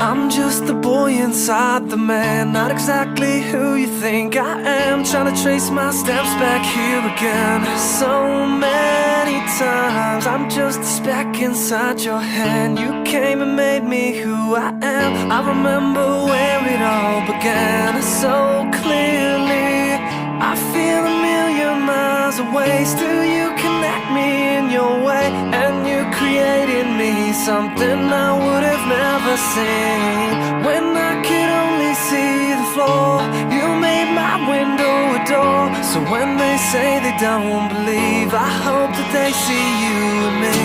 I'm just the boy inside the man, not exactly who you think I am. Trying to trace my steps back here again. So many times I'm just a speck inside your hand. You came and made me who I am. I remember where it all began so clearly. I feel a million miles away. Still you connect me in your way, and you created me something I would have never seen. When I could only see the floor, you made my window a door. So when they say they don't believe, I hope that they see you and me.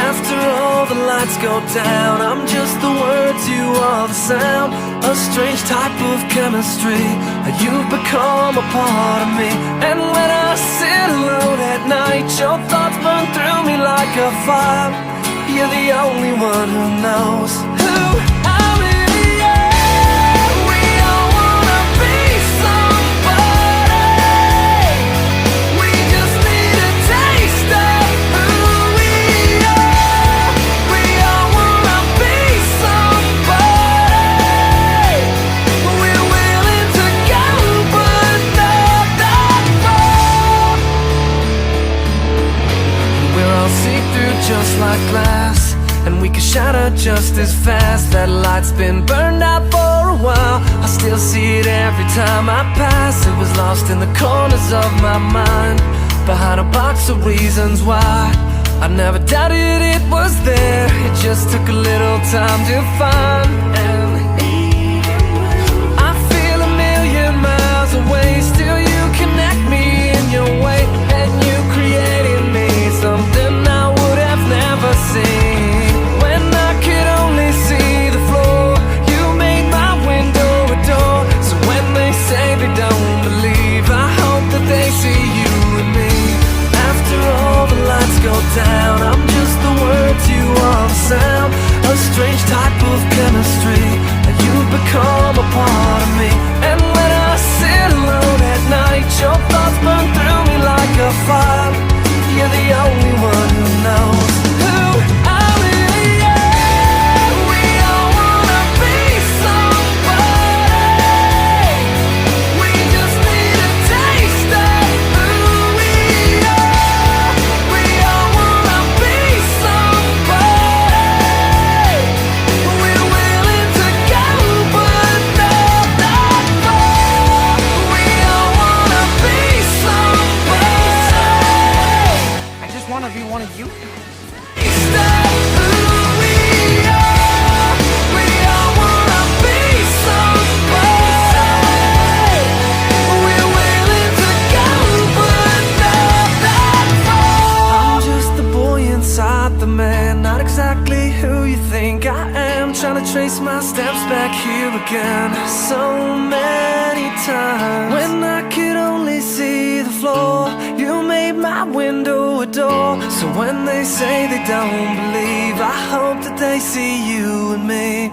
After all the lights go down, I'm just the words, you are the sound. A strange type of chemistry, you've become a part of me. And when I sit alone at night, your thoughts burn through me like a fire. You're the only one who knows who I really am. We all wanna be somebody. We just need a taste of who we are. We all wanna be somebody. We're willing to go, but not that far. We're all see-through just like glass, and we can shatter just as fast. That light's been burned out for a while. I still see it every time I pass. It was lost in the corners of my mind, behind a box of reasons why. I never doubted it was there. It just took a little time to find. And I feel a million miles away. Still you connect me in your way, and you created me something I would have never seen. When I could only see the floor, you made my window a door. So when they say they don't believe, I hope that they see you and me. After all the lights go down, I'm just the words, you are the sound. A strange type of chemistry, and you've become a part of me. And when I sit alone at night, your thoughts burn through me like a fire. You're the only one who knows who I really am. We all wanna be somebody. We just need a taste of who we are. We all wanna be somebody. We're willing to go, but not that far. We all wanna be somebody. I just want to be one of you. I'm just the boy inside the man, not exactly who you think I am. Trying to trace my steps back here again so many times. When I could only see the floor, you made my window a door. So when they say they don't believe, I hope that they see you and me.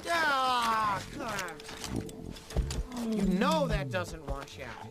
Ah, come on. You know that doesn't wash out.